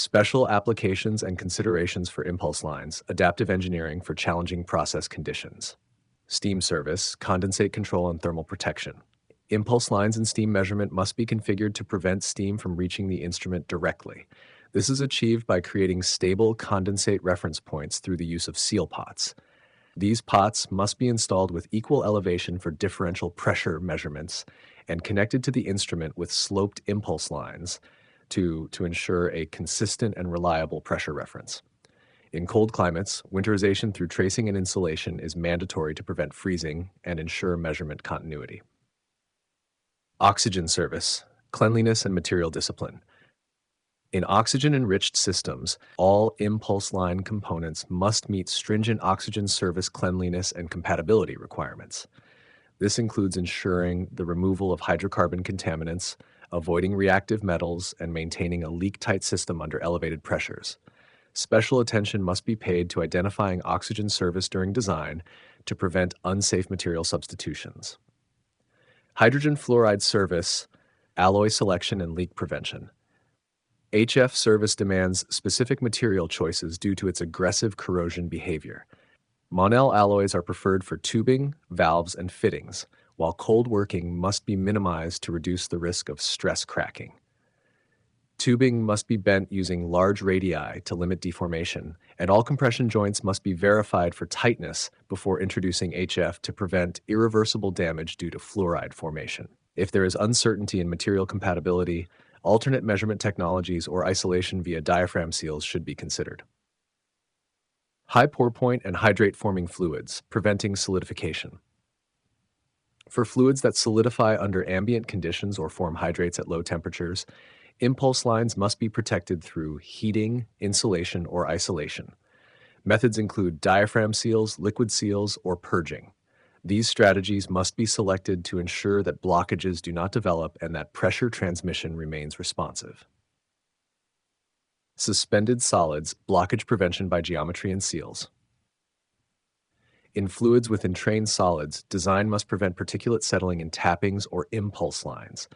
Special applications and considerations for impulse lines, adaptive engineering for challenging process conditions. Steam service, condensate control and thermal protection. Impulse lines and steam measurement must be configured to prevent steam from reaching the instrument directly. This is achieved by creating stable condensate reference points through the use of seal pots. These pots must be installed with equal elevation for differential pressure measurements and connected to the instrument with sloped impulse lines to ensure a consistent and reliable pressure reference. In cold climates, winterization through tracing and insulation is mandatory to prevent freezing and ensure measurement continuity. Oxygen service, cleanliness and material discipline. In oxygen-enriched systems, all impulse line components must meet stringent oxygen service cleanliness and compatibility requirements. This includes ensuring the removal of hydrocarbon contaminants, avoiding reactive metals, and maintaining a leak-tight system under elevated pressures. Special attention must be paid to identifying oxygen service during design to prevent unsafe material substitutions. Hydrogen fluoride service, alloy selection, and leak prevention. HF service demands specific material choices due to its aggressive corrosion behavior. Monel alloys are preferred for tubing, valves, and fittings, while cold working must be minimized to reduce the risk of stress cracking. Tubing must be bent using large radii to limit deformation, and all compression joints must be verified for tightness before introducing HF to prevent irreversible damage due to fluoride formation. If there is uncertainty in material compatibility, alternate measurement technologies or isolation via diaphragm seals should be considered. High pour point and hydrate forming fluids, preventing solidification. For fluids that solidify under ambient conditions or form hydrates at low temperatures, impulse lines must be protected through heating, insulation, or isolation. Methods include diaphragm seals, liquid seals, or purging. These strategies must be selected to ensure that blockages do not develop and that pressure transmission remains responsive. Suspended solids, blockage prevention by geometry and seals. In fluids with entrained solids, design must prevent particulate settling in tappings or impulse lines.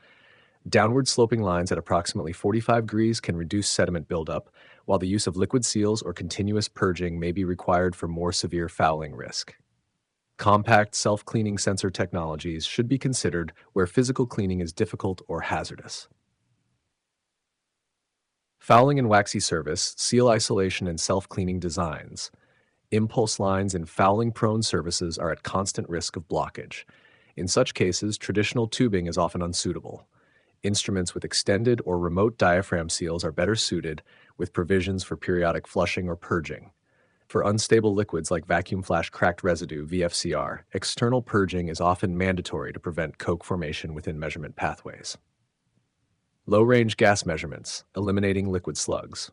Downward sloping lines at approximately 45 degrees can reduce sediment buildup, while the use of liquid seals or continuous purging may be required for more severe fouling risk. Compact self-cleaning sensor technologies should be considered where physical cleaning is difficult or hazardous. Fouling and waxy service, seal isolation, and self-cleaning designs. Impulse lines in fouling-prone surfaces are at constant risk of blockage. In such cases, traditional tubing is often unsuitable. Instruments with extended or remote diaphragm seals are better suited, with provisions for periodic flushing or purging. For unstable liquids like vacuum flash cracked residue (VFCR), external purging is often mandatory to prevent coke formation within measurement pathways. Low-range gas measurements, eliminating liquid slugs.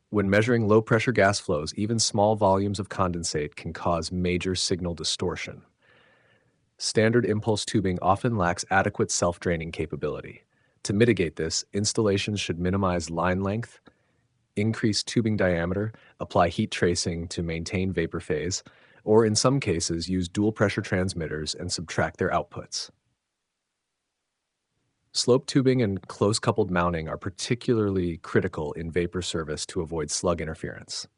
When measuring low-pressure gas flows, even small volumes of condensate can cause major signal distortion. Standard impulse tubing often lacks adequate self-draining capability. To mitigate this, installations should minimize line length, increase tubing diameter, apply heat tracing to maintain vapor phase, or in some cases use dual pressure transmitters and subtract their outputs. Slope tubing and close-coupled mounting are particularly critical in vapor service to avoid slug interference.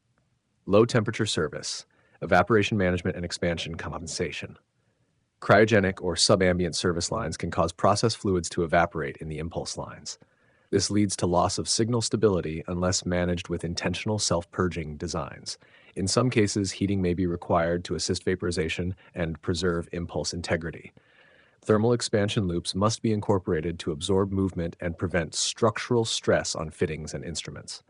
Low-temperature service, evaporation management and expansion compensation. Cryogenic or subambient service lines can cause process fluids to evaporate in the impulse lines. This leads to loss of signal stability unless managed with intentional self-purging designs. In some cases, heating may be required to assist vaporization and preserve impulse integrity. Thermal expansion loops must be incorporated to absorb movement and prevent structural stress on fittings and instruments.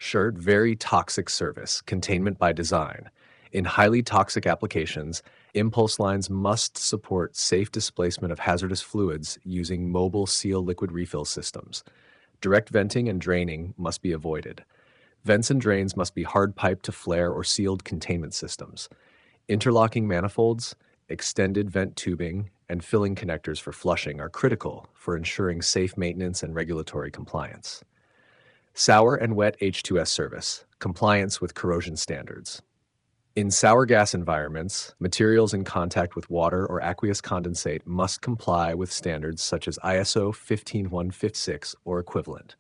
Very toxic service, containment by design. In highly toxic applications, impulse lines must support safe displacement of hazardous fluids using mobile seal liquid refill systems. Direct venting and draining must be avoided. Vents and drains must be hard piped to flare or sealed containment systems. Interlocking manifolds, extended vent tubing, and filling connectors for flushing are critical for ensuring safe maintenance and regulatory compliance. Sour and wet H2S service, compliance with corrosion standards. In sour gas environments, materials in contact with water or aqueous condensate must comply with standards such as ISO 15156 or equivalent.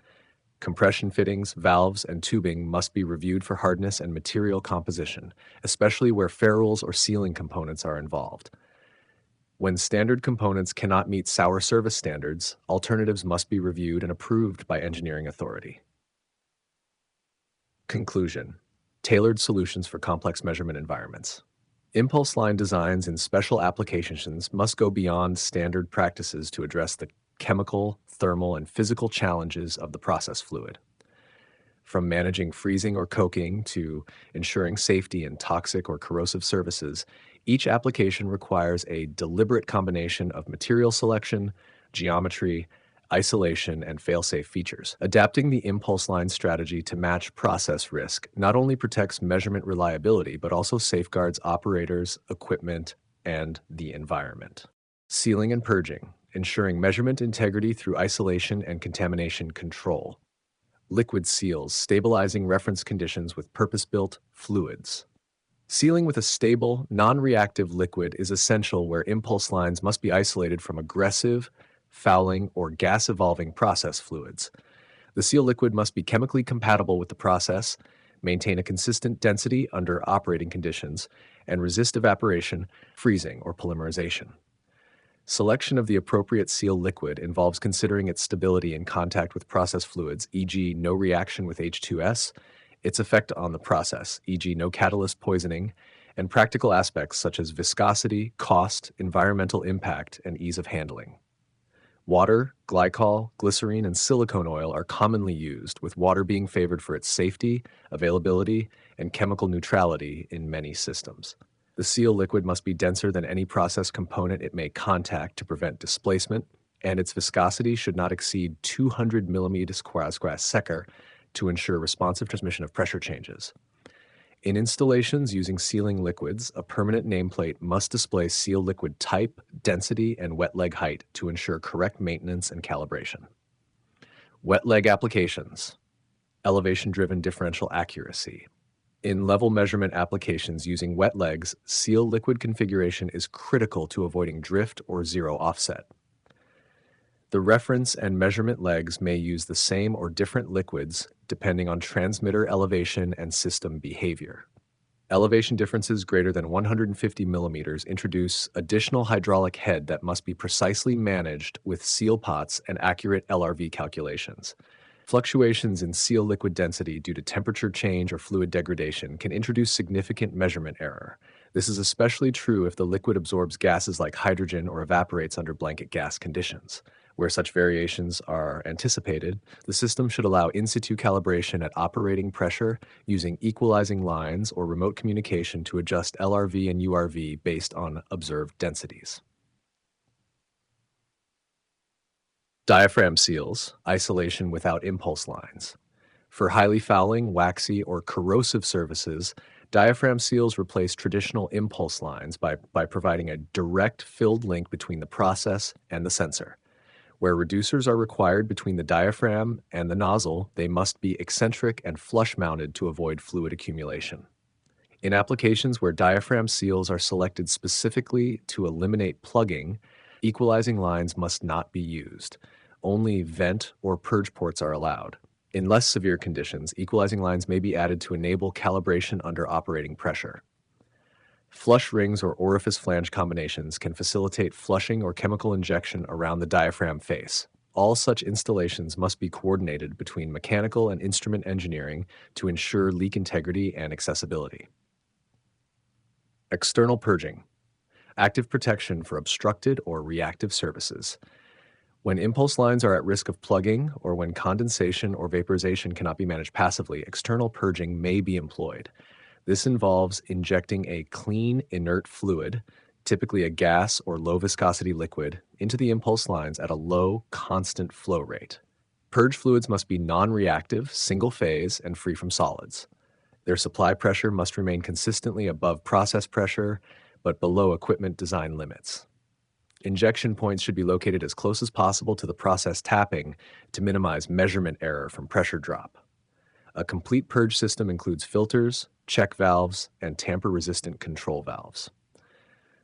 Compression fittings, valves, and tubing must be reviewed for hardness and material composition, especially where ferrules or sealing components are involved. When standard components cannot meet sour service standards, alternatives must be reviewed and approved by engineering authority. Conclusion: tailored solutions for complex measurement environments. Impulse line designs in special applications must go beyond standard practices to address the chemical, thermal, and physical challenges of the process fluid. From managing freezing or coking to ensuring safety in toxic or corrosive services, each application requires a deliberate combination of material selection, geometry, isolation, and fail-safe features. Adapting the impulse line strategy to match process risk not only protects measurement reliability, but also safeguards operators, equipment, and the environment. Sealing and purging, ensuring measurement integrity through isolation and contamination control. Liquid seals, stabilizing reference conditions with purpose-built fluids. Sealing with a stable, non-reactive liquid is essential where impulse lines must be isolated from aggressive, fouling, or gas-evolving process fluids. The seal liquid must be chemically compatible with the process, maintain a consistent density under operating conditions, and resist evaporation, freezing, or polymerization. Selection of the appropriate seal liquid involves considering its stability in contact with process fluids, e.g., no reaction with H2S, its effect on the process, e.g., no catalyst poisoning, and practical aspects such as viscosity, cost, environmental impact, and ease of handling. Water, glycol, glycerine, and silicone oil are commonly used, with water being favored for its safety, availability, and chemical neutrality in many systems. The seal liquid must be denser than any process component it may contact to prevent displacement, and its viscosity should not exceed 200 mm² to ensure responsive transmission of pressure changes. In installations using sealing liquids, a permanent nameplate must display seal liquid type, density, and wet leg height to ensure correct maintenance and calibration. Wet leg applications. Elevation-driven differential accuracy. In level measurement applications using wet legs, seal liquid configuration is critical to avoiding drift or zero offset. The reference and measurement legs may use the same or different liquids depending on transmitter elevation and system behavior. Elevation differences greater than 150 millimeters introduce additional hydraulic head that must be precisely managed with seal pots and accurate LRV calculations. Fluctuations in seal liquid density due to temperature change or fluid degradation can introduce significant measurement error. This is especially true if the liquid absorbs gases like hydrogen or evaporates under blanket gas conditions. Where such variations are anticipated, the system should allow in situ calibration at operating pressure using equalizing lines or remote communication to adjust LRV and URV based on observed densities. Diaphragm seals, isolation without impulse lines. For highly fouling, waxy, or corrosive surfaces, diaphragm seals replace traditional impulse lines by providing a direct filled link between the process and the sensor. Where reducers are required between the diaphragm and the nozzle, they must be eccentric and flush-mounted to avoid fluid accumulation. In applications where diaphragm seals are selected specifically to eliminate plugging, equalizing lines must not be used. Only vent or purge ports are allowed. In less severe conditions, equalizing lines may be added to enable calibration under operating pressure. Flush rings or orifice flange combinations can facilitate flushing or chemical injection around the diaphragm face. All such installations must be coordinated between mechanical and instrument engineering to ensure leak integrity and accessibility. External purging. Active protection for obstructed or reactive surfaces. When impulse lines are at risk of plugging or when condensation or vaporization cannot be managed passively, external purging may be employed. This involves injecting a clean, inert fluid, typically a gas or low viscosity liquid, into the impulse lines at a low, constant flow rate. Purge fluids must be non-reactive, single-phase, and free from solids. Their supply pressure must remain consistently above process pressure, but below equipment design limits. Injection points should be located as close as possible to the process tapping to minimize measurement error from pressure drop. A complete purge system includes filters, check valves, and tamper-resistant control valves.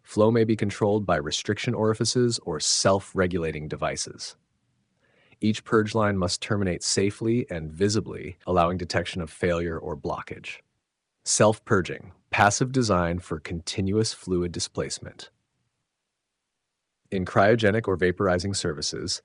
Flow may be controlled by restriction orifices or self-regulating devices. Each purge line must terminate safely and visibly, allowing detection of failure or blockage. Self-purging, passive design for continuous fluid displacement. In cryogenic or vaporizing services,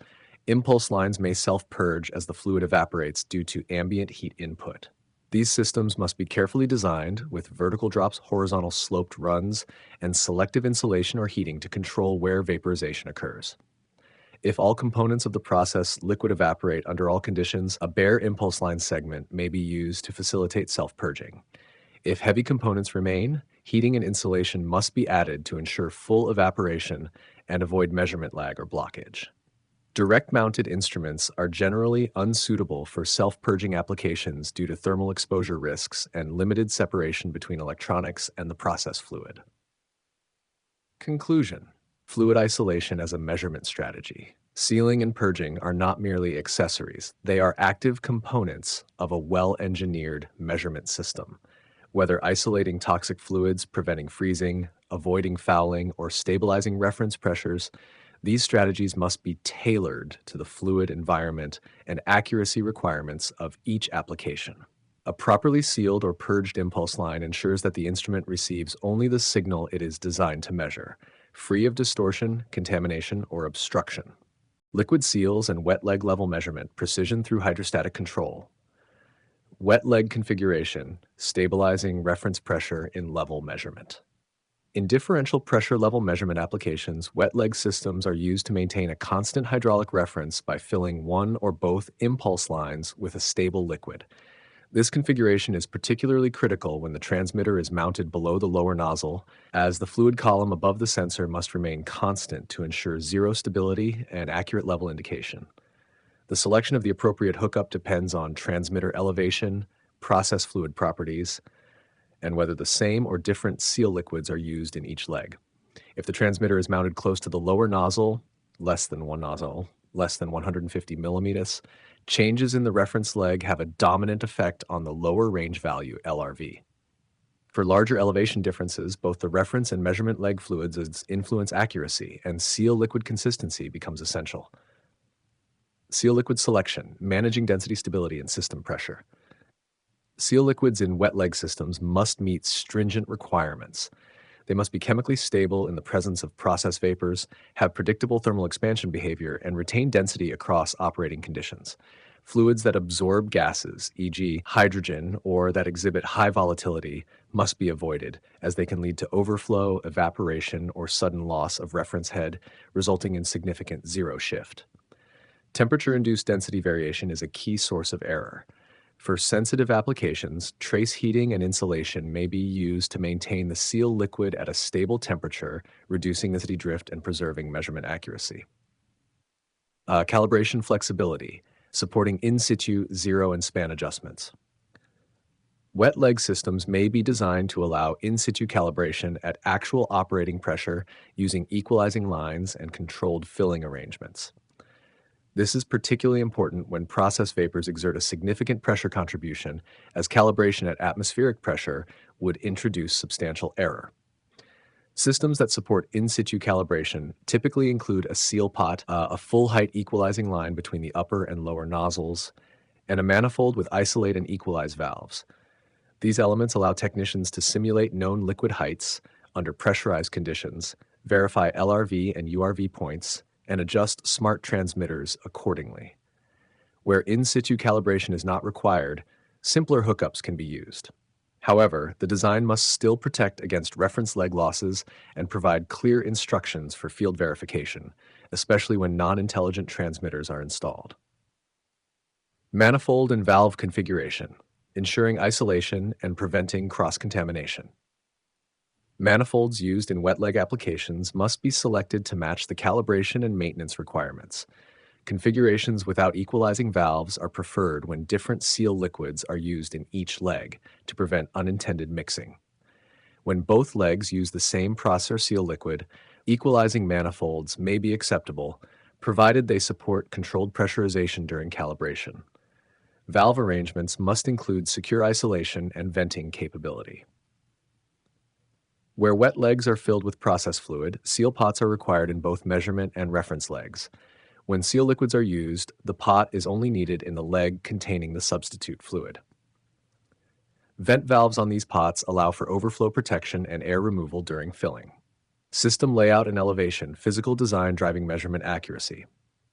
impulse lines may self-purge as the fluid evaporates due to ambient heat input. These systems must be carefully designed with vertical drops, horizontal sloped runs, and selective insulation or heating to control where vaporization occurs. If all components of the process liquid evaporate under all conditions, a bare impulse line segment may be used to facilitate self-purging. If heavy components remain, heating and insulation must be added to ensure full evaporation and avoid measurement lag or blockage. Direct-mounted instruments are generally unsuitable for self-purging applications due to thermal exposure risks and limited separation between electronics and the process fluid. Conclusion: fluid isolation as a measurement strategy. Sealing and purging are not merely accessories, they are active components of a well-engineered measurement system. Whether isolating toxic fluids, preventing freezing, avoiding fouling, or stabilizing reference pressures, these strategies must be tailored to the fluid environment and accuracy requirements of each application. A properly sealed or purged impulse line ensures that the instrument receives only the signal it is designed to measure, free of distortion, contamination, or obstruction. Liquid seals and wet leg level measurement, precision through hydrostatic control. Wet leg configuration, stabilizing reference pressure in level measurement. In differential pressure level measurement applications, wet leg systems are used to maintain a constant hydraulic reference by filling one or both impulse lines with a stable liquid. This configuration is particularly critical when the transmitter is mounted below the lower nozzle, as the fluid column above the sensor must remain constant to ensure zero stability and accurate level indication. The selection of the appropriate hookup depends on transmitter elevation, process fluid properties, and whether the same or different seal liquids are used in each leg. If the transmitter is mounted close to the lower nozzle, less than 150 millimeters, changes in the reference leg have a dominant effect on the lower range value, LRV. For larger elevation differences, both the reference and measurement leg fluids influence accuracy, and seal liquid consistency becomes essential. Seal liquid selection, managing density stability and system pressure. Seal liquids in wet leg systems must meet stringent requirements. They must be chemically stable in the presence of process vapors, have predictable thermal expansion behavior, and retain density across operating conditions. Fluids that absorb gases, e.g., hydrogen, or that exhibit high volatility, must be avoided, as they can lead to overflow, evaporation, or sudden loss of reference head, resulting in significant zero shift. Temperature-induced density variation is a key source of error. For sensitive applications, trace heating and insulation may be used to maintain the seal liquid at a stable temperature, reducing density drift and preserving measurement accuracy. Calibration flexibility, supporting in situ zero and span adjustments. Wet leg systems may be designed to allow in situ calibration at actual operating pressure using equalizing lines and controlled filling arrangements. This is particularly important when process vapors exert a significant pressure contribution, as calibration at atmospheric pressure would introduce substantial error. Systems that support in situ calibration typically include a seal pot, a full-height equalizing line between the upper and lower nozzles, and a manifold with isolate and equalize valves. These elements allow technicians to simulate known liquid heights under pressurized conditions, verify LRV and URV points, and adjust smart transmitters accordingly. Where in situ calibration is not required, simpler hookups can be used. However, the design must still protect against reference leg losses and provide clear instructions for field verification, especially when non-intelligent transmitters are installed. Manifold and valve configuration, ensuring isolation and preventing cross-contamination. Manifolds used in wet leg applications must be selected to match the calibration and maintenance requirements. Configurations without equalizing valves are preferred when different seal liquids are used in each leg to prevent unintended mixing. When both legs use the same process seal liquid, equalizing manifolds may be acceptable, provided they support controlled pressurization during calibration. Valve arrangements must include secure isolation and venting capability. Where wet legs are filled with process fluid, seal pots are required in both measurement and reference legs. When seal liquids are used, the pot is only needed in the leg containing the substitute fluid. Vent valves on these pots allow for overflow protection and air removal during filling. System layout and elevation, physical design driving measurement accuracy.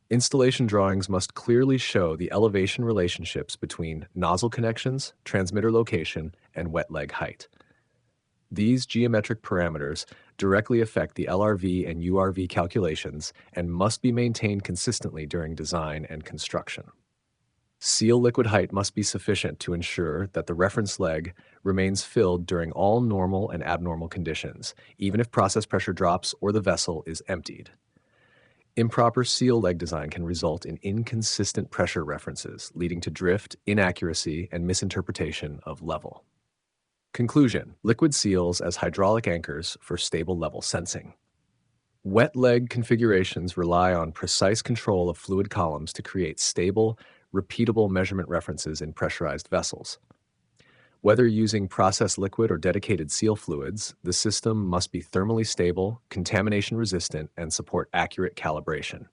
Installation drawings must clearly show the elevation relationships between nozzle connections, transmitter location, and wet leg height. These geometric parameters directly affect the LRV and URV calculations and must be maintained consistently during design and construction. Seal liquid height must be sufficient to ensure that the reference leg remains filled during all normal and abnormal conditions, even if process pressure drops or the vessel is emptied. Improper seal leg design can result in inconsistent pressure references, leading to drift, inaccuracy, and misinterpretation of level. Conclusion: liquid seals as hydraulic anchors for stable level sensing. Wet leg configurations rely on precise control of fluid columns to create stable, repeatable measurement references in pressurized vessels. Whether using processed liquid or dedicated seal fluids, the system must be thermally stable, contamination resistant, and support accurate calibration.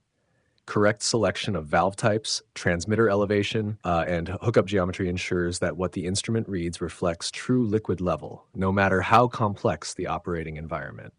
Correct selection of valve types, transmitter elevation, and hookup geometry ensures that what the instrument reads reflects true liquid level, no matter how complex the operating environment.